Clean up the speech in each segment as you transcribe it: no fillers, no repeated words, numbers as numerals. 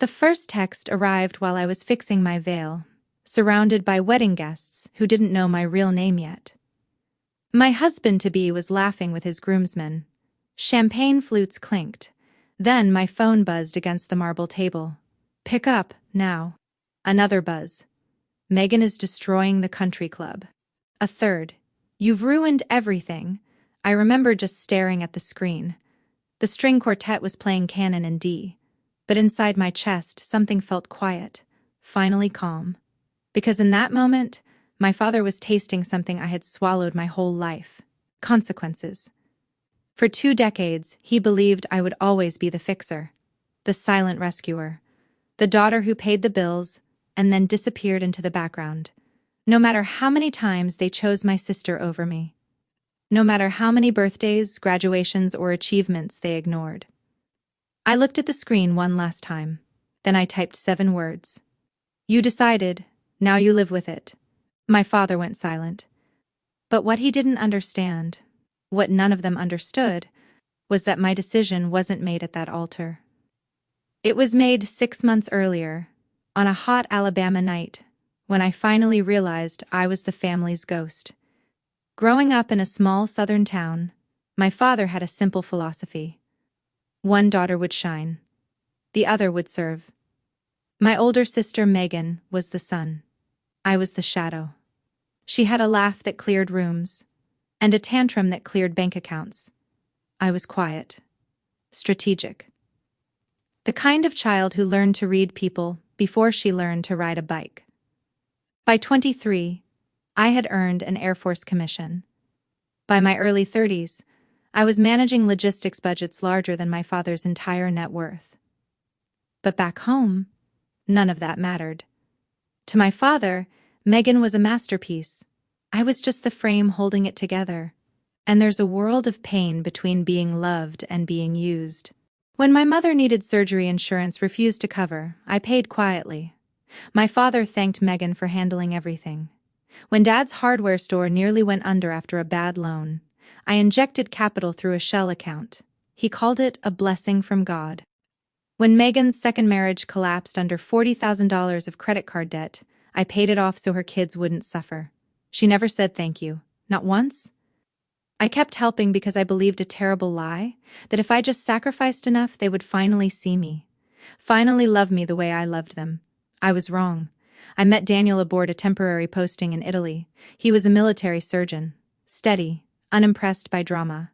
The first text arrived while I was fixing my veil, surrounded by wedding guests who didn't know my real name yet. My husband-to-be was laughing with his groomsmen. Champagne flutes clinked. Then my phone buzzed against the marble table. "Pick up, now." Another buzz. "Megan is destroying the country club." A third. "You've ruined everything." I remember just staring at the screen. The string quartet was playing Canon in D. But inside my chest, something felt quiet, finally calm. Because in that moment, my father was tasting something I had swallowed my whole life: consequences. For 2 decades, he believed I would always be the fixer, the silent rescuer, the daughter who paid the bills and then disappeared into the background. No matter how many times they chose my sister over me. No matter how many birthdays, graduations, or achievements they ignored. I looked at the screen one last time. Then I typed 7 words. "You decided, now you live with it." My father went silent. But what he didn't understand, what none of them understood, was that my decision wasn't made at that altar. It was made 6 months earlier, on a hot Alabama night, when I finally realized I was the family's ghost. Growing up in a small southern town, my father had a simple philosophy. One daughter would shine. The other would serve. My older sister Megan was the sun. I was the shadow. She had a laugh that cleared rooms, and a tantrum that cleared bank accounts. I was quiet, strategic. The kind of child who learned to read people before she learned to ride a bike. By 23, I had earned an Air Force commission. By my early 30s, I was managing logistics budgets larger than my father's entire net worth. But back home, none of that mattered. To my father, Megan was a masterpiece. I was just the frame holding it together. And there's a world of pain between being loved and being used. When my mother needed surgery insurance refused to cover, I paid quietly. My father thanked Megan for handling everything. When Dad's hardware store nearly went under after a bad loan, I injected capital through a shell account. He called it a blessing from God. When Megan's second marriage collapsed under $40,000 of credit card debt, I paid it off so her kids wouldn't suffer. She never said thank you, not once. I kept helping because I believed a terrible lie, that if I just sacrificed enough, they would finally see me, finally love me the way I loved them. I was wrong. I met Daniel aboard a temporary posting in Italy. He was a military surgeon, steady, unimpressed by drama.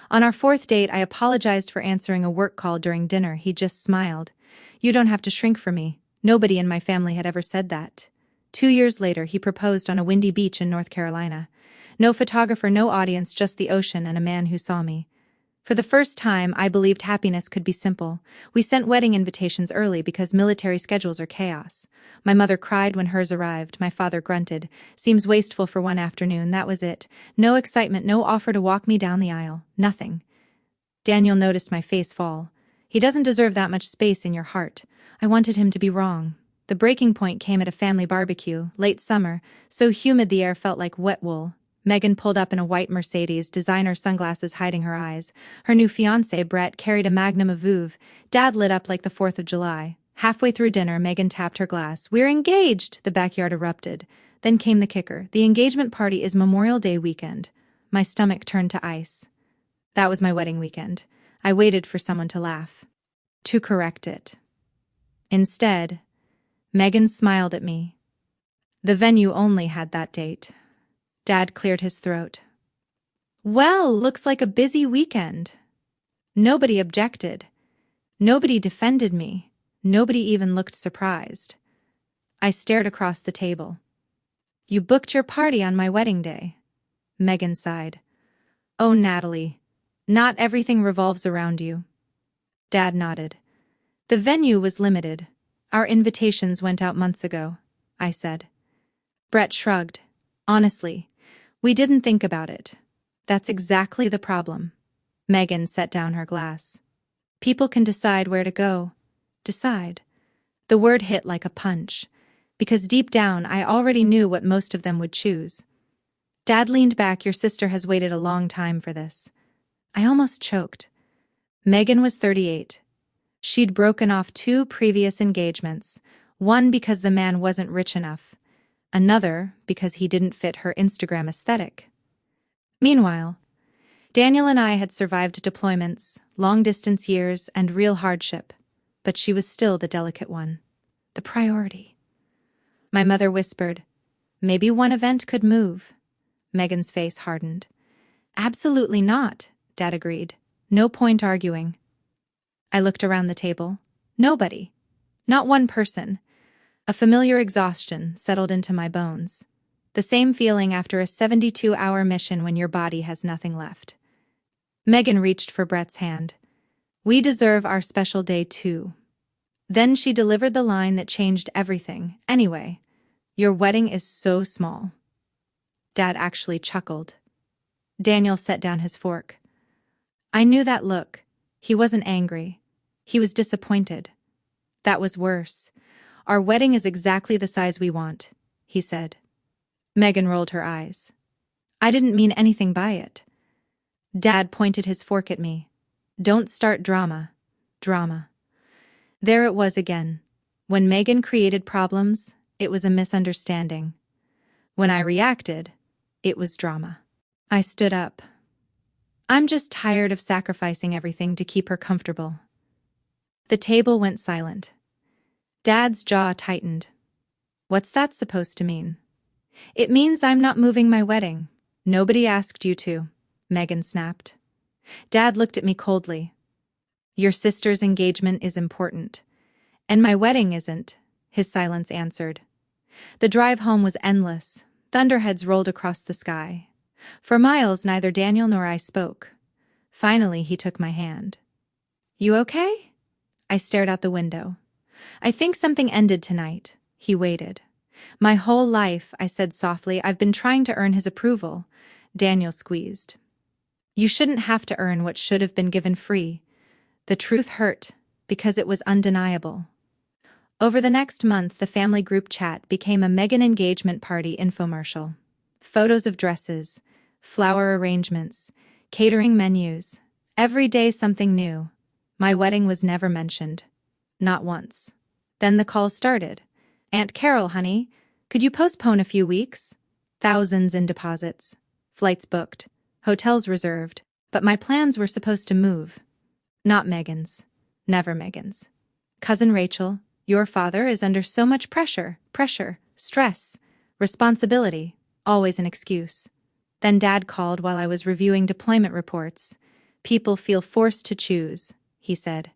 On our 4th date, I apologized for answering a work call during dinner. He just smiled. "You don't have to shrink for me." Nobody in my family had ever said that. 2 years later, he proposed on a windy beach in North Carolina. No photographer, no audience, just the ocean and a man who saw me. For the first time, I believed happiness could be simple. We sent wedding invitations early because military schedules are chaos. My mother cried when hers arrived. My father grunted. "Seems wasteful for one afternoon." That was it. No excitement, no offer to walk me down the aisle. Nothing. Daniel noticed my face fall. "He doesn't deserve that much space in your heart." I wanted him to be wrong. The breaking point came at a family barbecue, late summer, so humid the air felt like wet wool. Megan pulled up in a white Mercedes, designer sunglasses hiding her eyes. Her new fiancé, Brett, carried a Magnum of Veuve. Dad lit up like the 4th of July. Halfway through dinner, Megan tapped her glass. "We're engaged!" The backyard erupted. Then came the kicker. The engagement party is Memorial Day weekend. My stomach turned to ice. That was my wedding weekend. I waited for someone to laugh, to correct it. Instead, Megan smiled at me. The venue only had that date. Dad cleared his throat. "Well, looks like a busy weekend." Nobody objected. Nobody defended me. Nobody even looked surprised. I stared across the table. "You booked your party on my wedding day." Megan sighed. "Oh, Natalie, not everything revolves around you." Dad nodded. "The venue was limited. Our invitations went out months ago," I said. Brett shrugged. "Honestly, we didn't think about it." "That's exactly the problem." Megan set down her glass. "People can decide where to go." Decide. The word hit like a punch, because deep down I already knew what most of them would choose. Dad leaned back. "Your sister has waited a long time for this." I almost choked. Megan was 38. She'd broken off 2 previous engagements, one because the man wasn't rich enough, another because he didn't fit her Instagram aesthetic. Meanwhile, Daniel and I had survived deployments, long-distance years, and real hardship, but she was still the delicate one, the priority. My mother whispered, "Maybe one event could move." Megan's face hardened. "Absolutely not," Dad agreed. "No point arguing." I looked around the table. Nobody. Not one person. A familiar exhaustion settled into my bones. The same feeling after a 72-hour mission when your body has nothing left. Megan reached for Brett's hand. "We deserve our special day too." Then she delivered the line that changed everything. "Anyway, your wedding is so small." Dad actually chuckled. Daniel set down his fork. I knew that look. He wasn't angry. He was disappointed. "That was worse. Our wedding is exactly the size we want," he said. Megan rolled her eyes. "I didn't mean anything by it." Dad pointed his fork at me. "Don't start drama. Drama." There it was again. When Megan created problems, it was a misunderstanding. When I reacted, it was drama. I stood up. "I'm just tired of sacrificing everything to keep her comfortable." The table went silent. Dad's jaw tightened. "What's that supposed to mean?" "It means I'm not moving my wedding. Nobody asked you to," Megan snapped. Dad looked at me coldly. "Your sister's engagement is important. And my wedding isn't," his silence answered. The drive home was endless. Thunderheads rolled across the sky. For miles, neither Daniel nor I spoke. Finally, he took my hand. "You okay?" I stared out the window. "I think something ended tonight." He waited. "My whole life," I said softly, "I've been trying to earn his approval." Daniel squeezed. "You shouldn't have to earn what should have been given free." The truth hurt, because it was undeniable. Over the next month, the family group chat became a Megan engagement party infomercial. Photos of dresses, flower arrangements, catering menus. Every day something new. My wedding was never mentioned. Not once. Then the call started. "Aunt Carol, honey, could you postpone a few weeks?" Thousands in deposits. Flights booked. Hotels reserved. But my plans were supposed to move. Not Megan's. Never Megan's. "Cousin Rachel, your father is under so much pressure, stress, responsibility," always an excuse. Then Dad called while I was reviewing deployment reports. "People feel forced to choose," he said.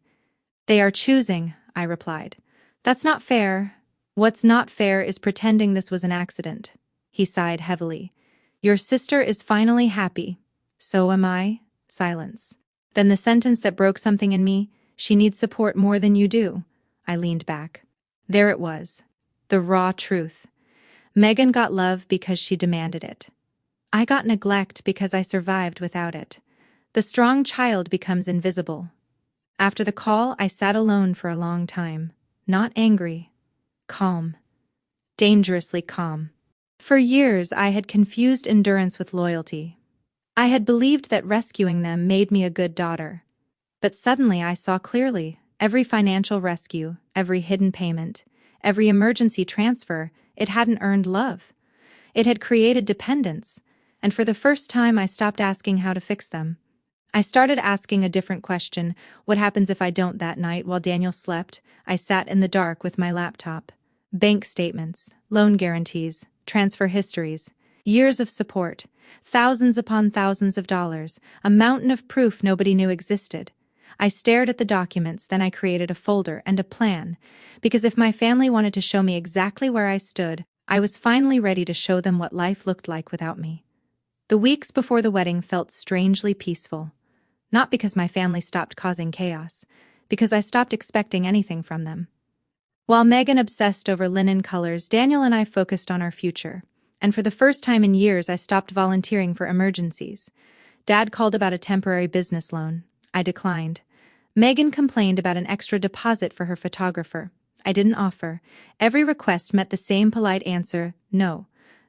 "They are choosing," I replied. "That's not fair." "What's not fair is pretending this was an accident." He sighed heavily. "Your sister is finally happy. So am I." Silence. Then the sentence that broke something in me, "She needs support more than you do." I leaned back. There it was. The raw truth. Megan got love because she demanded it. I got neglect because I survived without it. The strong child becomes invisible. After the call, I sat alone for a long time. Not angry. Calm. Dangerously calm. For years, I had confused endurance with loyalty. I had believed that rescuing them made me a good daughter. But suddenly I saw clearly. Every financial rescue, every hidden payment, every emergency transfer, it hadn't earned love. It had created dependence, and for the first time I stopped asking how to fix them. I started asking a different question: what happens if I don't? That night, while Daniel slept, I sat in the dark with my laptop. Bank statements, loan guarantees, transfer histories, years of support, thousands upon thousands of dollars, a mountain of proof nobody knew existed. I stared at the documents, then I created a folder and a plan, because if my family wanted to show me exactly where I stood, I was finally ready to show them what life looked like without me. The weeks before the wedding felt strangely peaceful. Not because my family stopped causing chaos, because I stopped expecting anything from them. While Megan obsessed over linen colors, Daniel and I focused on our future, and for the first time in years I stopped volunteering for emergencies. Dad called about a temporary business loan. I declined. Megan complained about an extra deposit for her photographer. I didn't offer. Every request met the same polite answer: no.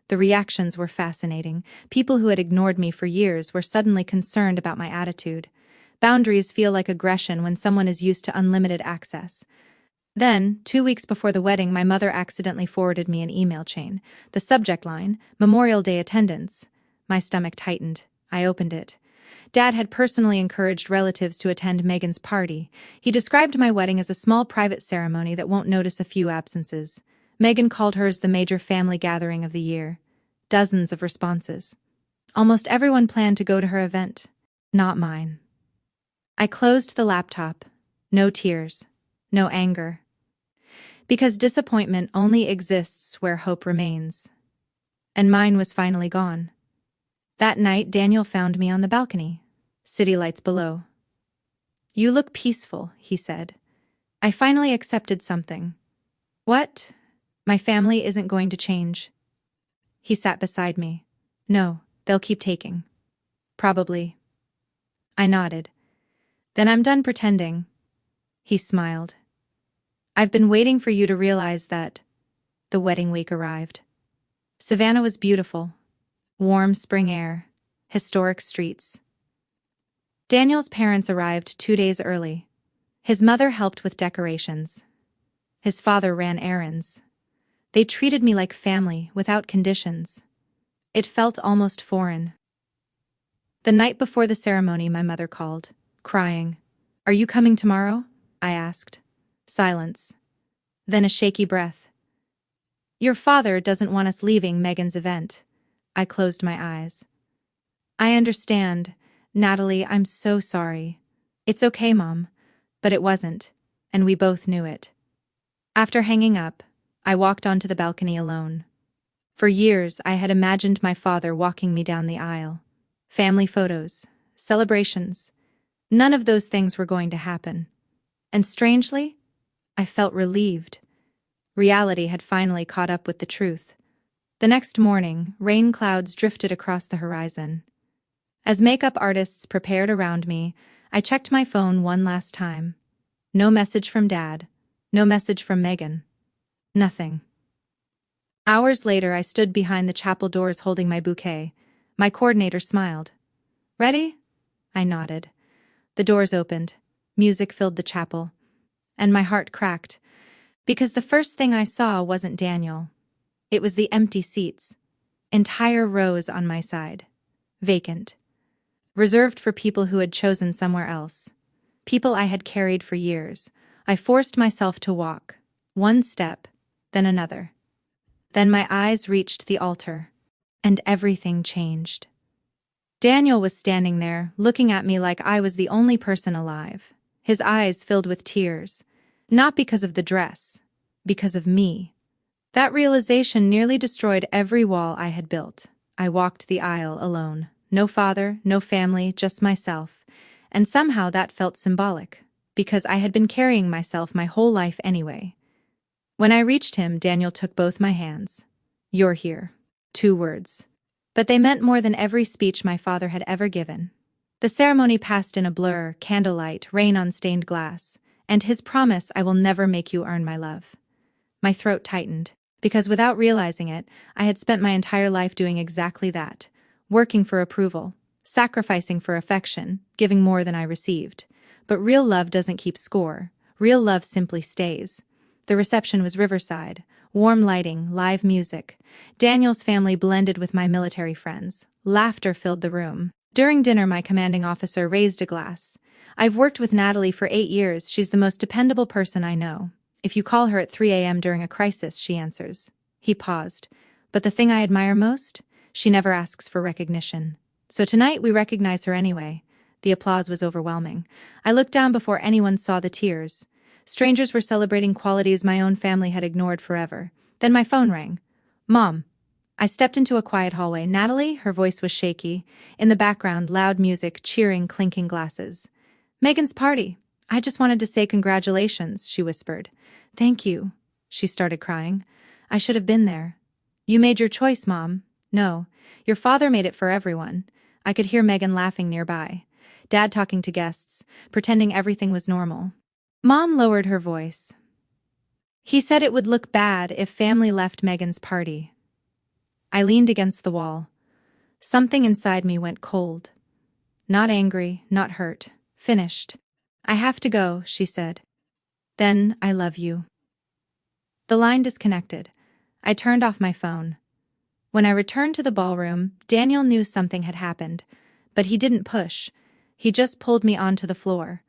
The reactions were fascinating. People who had ignored me for years were suddenly concerned about my attitude. Boundaries feel like aggression when someone is used to unlimited access. Then, 2 weeks before the wedding, my mother accidentally forwarded me an email chain. The subject line, Memorial Day attendance. My stomach tightened. I opened it. Dad had personally encouraged relatives to attend Megan's party. He described my wedding as a small private ceremony that won't notice a few absences. Megan called hers the major family gathering of the year. Dozens of responses. Almost everyone planned to go to her event. Not mine. I closed the laptop. No tears. No anger. Because disappointment only exists where hope remains. And mine was finally gone. That night, Daniel found me on the balcony. City lights below. "You look peaceful," he said. I finally accepted something. "What? My family isn't going to change." He sat beside me. "No, they'll keep taking." "Probably." I nodded. "Then I'm done pretending." He smiled. "I've been waiting for you to realize that." The wedding week arrived. Savannah was beautiful. Warm spring air. Historic streets. Daniel's parents arrived 2 days early. His mother helped with decorations. His father ran errands. They treated me like family, without conditions. It felt almost foreign. The night before the ceremony, my mother called, crying. "Are you coming tomorrow?" I asked. Silence. Then a shaky breath. "Your father doesn't want us leaving Megan's event." I closed my eyes. "I understand. Natalie, I'm so sorry." "It's okay, Mom." But it wasn't, and we both knew it. After hanging up, I walked onto the balcony alone. For years, I had imagined my father walking me down the aisle. Family photos, celebrations. None of those things were going to happen. And strangely, I felt relieved. Reality had finally caught up with the truth. The next morning, rain clouds drifted across the horizon. As makeup artists prepared around me, I checked my phone one last time. No message from Dad. No message from Megan. Nothing. Hours later, I stood behind the chapel doors holding my bouquet. My coordinator smiled. "Ready?" I nodded. The doors opened. Music filled the chapel. And my heart cracked. Because the first thing I saw wasn't Daniel. It was the empty seats. Entire rows on my side. Vacant. Reserved for people who had chosen somewhere else. People I had carried for years. I forced myself to walk. One step, then another. Then my eyes reached the altar. And everything changed. Daniel was standing there, looking at me like I was the only person alive. His eyes filled with tears. Not because of the dress. Because of me. That realization nearly destroyed every wall I had built. I walked the aisle alone. No father, no family, just myself. And somehow that felt symbolic. Because I had been carrying myself my whole life anyway. When I reached him, Daniel took both my hands. "You're here." 2 words. But they meant more than every speech my father had ever given. The ceremony passed in a blur, candlelight, rain on stained glass, and his promise, "I will never make you earn my love." My throat tightened, because without realizing it, I had spent my entire life doing exactly that, working for approval, sacrificing for affection, giving more than I received. But real love doesn't keep score. Real love simply stays. The reception was riverside. Warm lighting, live music. Daniel's family blended with my military friends. Laughter filled the room. During dinner, my commanding officer raised a glass. "I've worked with Natalie for 8 years. She's the most dependable person I know. If you call her at 3 a.m. during a crisis, she answers." He paused. "But the thing I admire most? She never asks for recognition. So tonight we recognize her anyway." The applause was overwhelming. I looked down before anyone saw the tears. Strangers were celebrating qualities my own family had ignored forever. Then my phone rang. "Mom." I stepped into a quiet hallway. "Natalie?" Her voice was shaky. In the background, loud music, cheering, clinking glasses. "Megan's party. I just wanted to say congratulations," she whispered. "Thank you." She started crying. "I should have been there." "You made your choice, Mom." "No. Your father made it for everyone." I could hear Megan laughing nearby. Dad talking to guests, pretending everything was normal. Mom lowered her voice. "He said it would look bad if family left Megan's party." I leaned against the wall. Something inside me went cold. Not angry, not hurt. Finished. I have to go, she said. Then, I love you. The line disconnected. I turned off my phone. When I returned to the ballroom, Daniel knew something had happened, but he didn't push. He just pulled me onto the floor.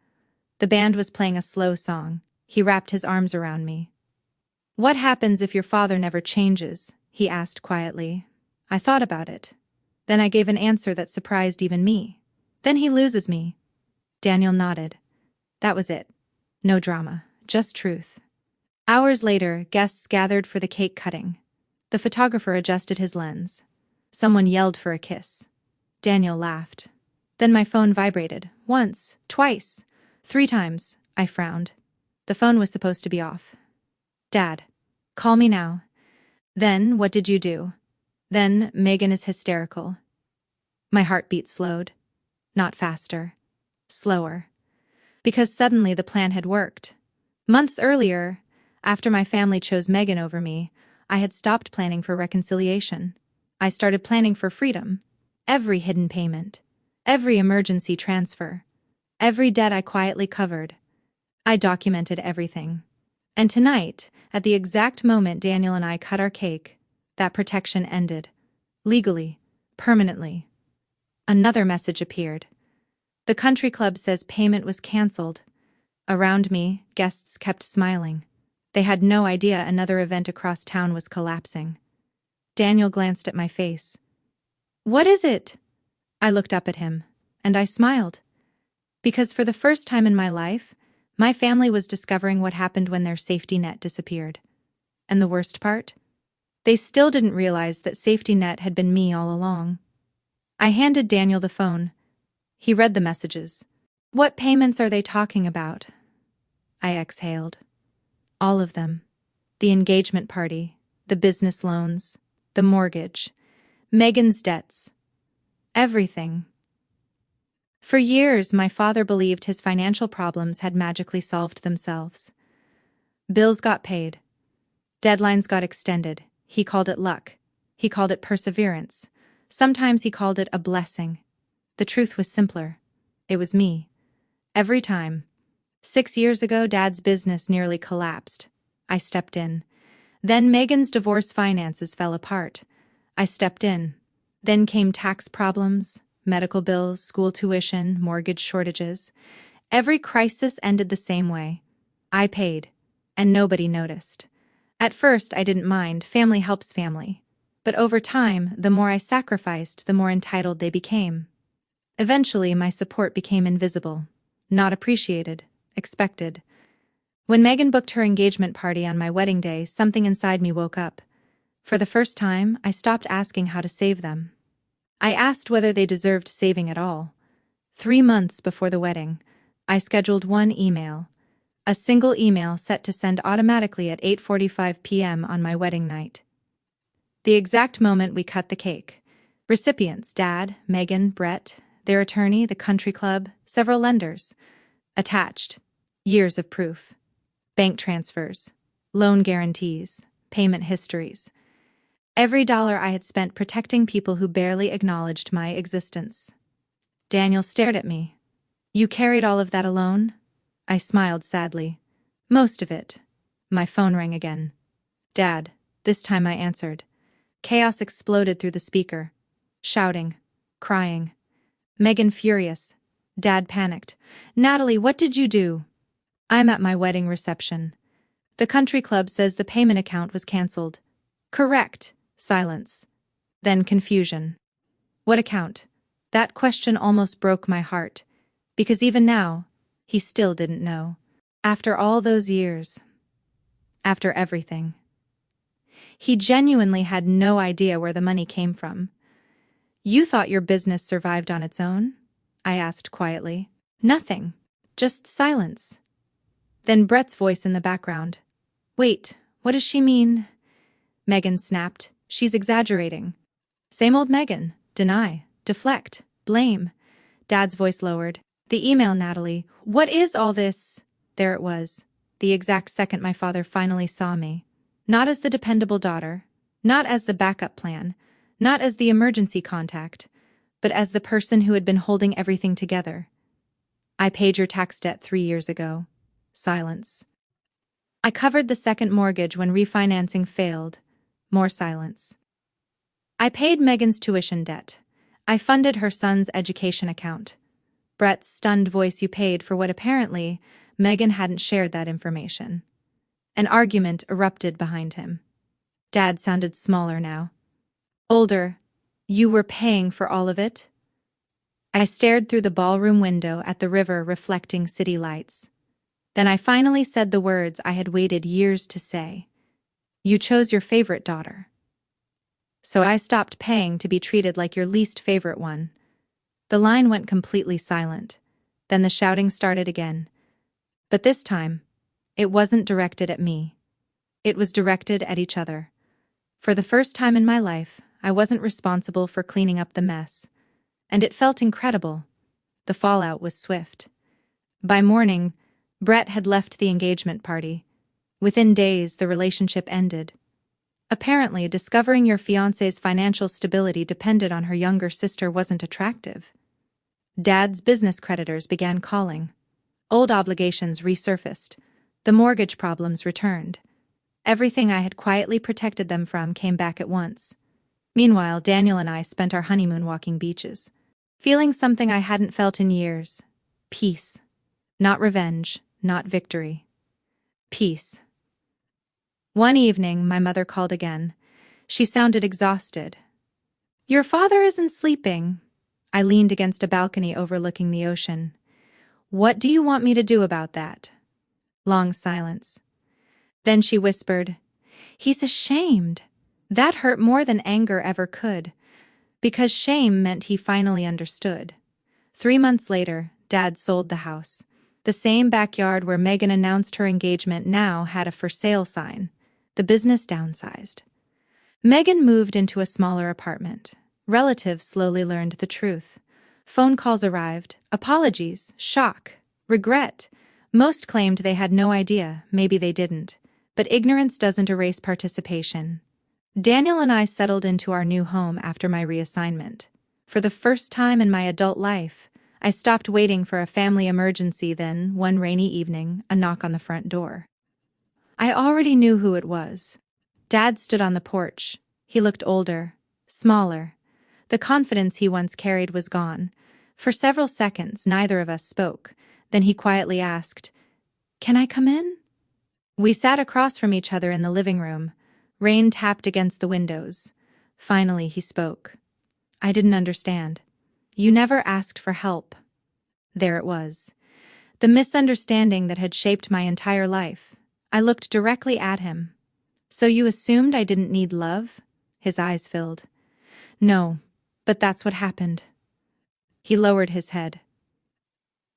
The band was playing a slow song. He wrapped his arms around me. What happens if your father never changes? He asked quietly. I thought about it. Then I gave an answer that surprised even me. Then he loses me. Daniel nodded. That was it. No drama, just truth. Hours later, guests gathered for the cake cutting. The photographer adjusted his lens. Someone yelled for a kiss. Daniel laughed. Then my phone vibrated. Once, twice, 3 times. I frowned. The phone was supposed to be off. Dad, call me now. Then, what did you do? Then, Megan is hysterical. My heartbeat slowed. Not faster. Slower. Because suddenly the plan had worked. Months earlier, after my family chose Megan over me, I had stopped planning for reconciliation. I started planning for freedom. Every hidden payment. Every emergency transfer. Every debt I quietly covered. I documented everything. And tonight, at the exact moment Daniel and I cut our cake, that protection ended. Legally. Permanently. Another message appeared. The country club says payment was cancelled. Around me, guests kept smiling. They had no idea another event across town was collapsing. Daniel glanced at my face. What is it? I looked up at him, and I smiled. Because for the first time in my life, my family was discovering what happened when their safety net disappeared. And the worst part? They still didn't realize that safety net had been me all along. I handed Daniel the phone. He read the messages. What payments are they talking about? I exhaled. All of them. The engagement party, the business loans, the mortgage, Megan's debts. Everything. For years, my father believed his financial problems had magically solved themselves. Bills got paid. Deadlines got extended. He called it luck. He called it perseverance. Sometimes he called it a blessing. The truth was simpler. It was me. Every time. 6 years ago, Dad's business nearly collapsed. I stepped in. Then Megan's divorce finances fell apart. I stepped in. Then came tax problems, medical bills, school tuition, mortgage shortages. Every crisis ended the same way. I paid, and nobody noticed. At first, I didn't mind. Family helps family. But over time, the more I sacrificed, the more entitled they became. Eventually, my support became invisible, not appreciated, expected. When Megan booked her engagement party on my wedding day, something inside me woke up. For the first time, I stopped asking how to save them. I asked whether they deserved saving at all. 3 months before the wedding, I scheduled one email. A single email set to send automatically at 8:45 p.m. on my wedding night. The exact moment we cut the cake. Recipients: Dad, Megan, Brett, their attorney, the country club, several lenders. Attached: years of proof. Bank transfers, loan guarantees, payment histories. Every dollar I had spent protecting people who barely acknowledged my existence. Daniel stared at me. You carried all of that alone? I smiled sadly. Most of it. My phone rang again. Dad. This time I answered. Chaos exploded through the speaker. Shouting. Crying. Megan furious. Dad panicked. Natalie, what did you do? I'm at my wedding reception. The country club says the payment account was cancelled. Correct. Silence. Then confusion. What account? That question almost broke my heart. Because even now, he still didn't know. After all those years. After everything. He genuinely had no idea where the money came from. You thought your business survived on its own? I asked quietly. Nothing. Just silence. Then Brett's voice in the background. Wait, what does she mean? Megan snapped. She's exaggerating. Same old Megan. Deny. Deflect. Blame. Dad's voice lowered. The email, Natalie. What is all this? There it was. The exact second my father finally saw me. Not as the dependable daughter. Not as the backup plan. Not as the emergency contact. But as the person who had been holding everything together. I paid your tax debt 3 years ago. Silence. I covered the second mortgage when refinancing failed. More silence. I paid Megan's tuition debt. I funded her son's education account. Brett's stunned voice. You paid for what apparently Megan hadn't shared that information. An argument erupted behind him. Dad sounded smaller now. Older. You were paying for all of it? I stared through the ballroom window at the river reflecting city lights. Then I finally said the words I had waited years to say. You chose your favorite daughter. So I stopped paying to be treated like your least favorite one. The line went completely silent. Then the shouting started again. But this time, it wasn't directed at me. It was directed at each other. For the first time in my life, I wasn't responsible for cleaning up the mess. And it felt incredible. The fallout was swift. By morning, Brett had left the engagement party. Within days, the relationship ended. Apparently, discovering your fiancé's financial stability depended on her younger sister wasn't attractive. Dad's business creditors began calling. Old obligations resurfaced. The mortgage problems returned. Everything I had quietly protected them from came back at once. Meanwhile, Daniel and I spent our honeymoon walking beaches. Feeling something I hadn't felt in years. Peace. Not revenge, not victory. Peace. One evening, my mother called again. She sounded exhausted. Your father isn't sleeping. I leaned against a balcony overlooking the ocean. What do you want me to do about that? Long silence. Then she whispered, He's ashamed. That hurt more than anger ever could, because shame meant he finally understood. 3 months later, Dad sold the house. The same backyard where Megan announced her engagement now had a for sale sign. The business downsized. Megan moved into a smaller apartment. Relatives slowly learned the truth. Phone calls arrived, apologies, shock, regret. Most claimed they had no idea, maybe they didn't. But ignorance doesn't erase participation. Daniel and I settled into our new home after my reassignment. For the first time in my adult life, I stopped waiting for a family emergency. Then, one rainy evening, a knock on the front door. I already knew who it was. Dad stood on the porch. He looked older, smaller. The confidence he once carried was gone. For several seconds, neither of us spoke. Then he quietly asked, Can I come in? We sat across from each other in the living room. Rain tapped against the windows. Finally, he spoke. I didn't understand. You never asked for help. There it was. The misunderstanding that had shaped my entire life. I looked directly at him. So you assumed I didn't need love? His eyes filled. No, but that's what happened. He lowered his head.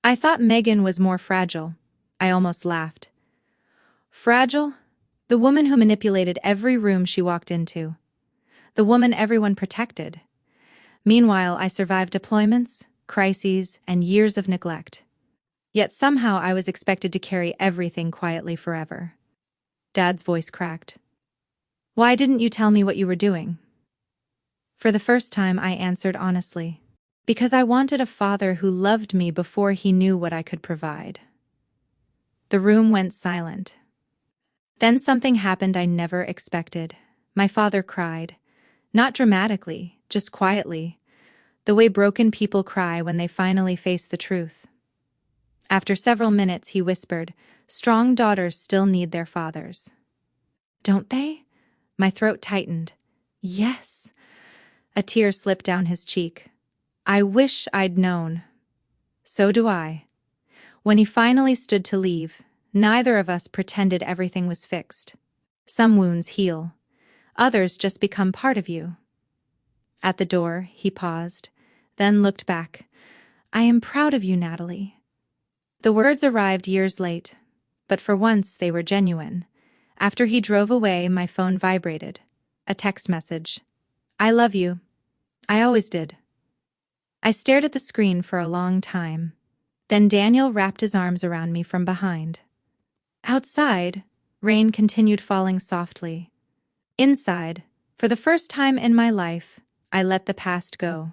I thought Megan was more fragile. I almost laughed. Fragile? The woman who manipulated every room she walked into. The woman everyone protected. Meanwhile, I survived deployments, crises, and years of neglect. Yet somehow I was expected to carry everything quietly forever. Dad's voice cracked. Why didn't you tell me what you were doing? For the first time, I answered honestly. Because I wanted a father who loved me before he knew what I could provide. The room went silent. Then something happened I never expected. My father cried. Not dramatically, just quietly. The way broken people cry when they finally face the truth. After several minutes, he whispered, Strong daughters still need their fathers. Don't they? My throat tightened. Yes. A tear slipped down his cheek. I wish I'd known. So do I. When he finally stood to leave, neither of us pretended everything was fixed. Some wounds heal. Others just become part of you. At the door, he paused, then looked back. I am proud of you, Natalie. The words arrived years late, but for once they were genuine. After he drove away, my phone vibrated. A text message. I love you. I always did. I stared at the screen for a long time. Then Daniel wrapped his arms around me from behind. Outside, rain continued falling softly. Inside, for the first time in my life, I let the past go.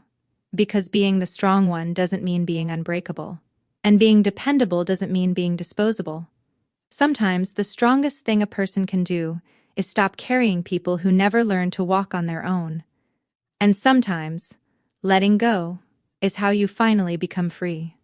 Because being the strong one doesn't mean being unbreakable. And being dependable doesn't mean being disposable. Sometimes the strongest thing a person can do is stop carrying people who never learn to walk on their own. And sometimes, letting go is how you finally become free.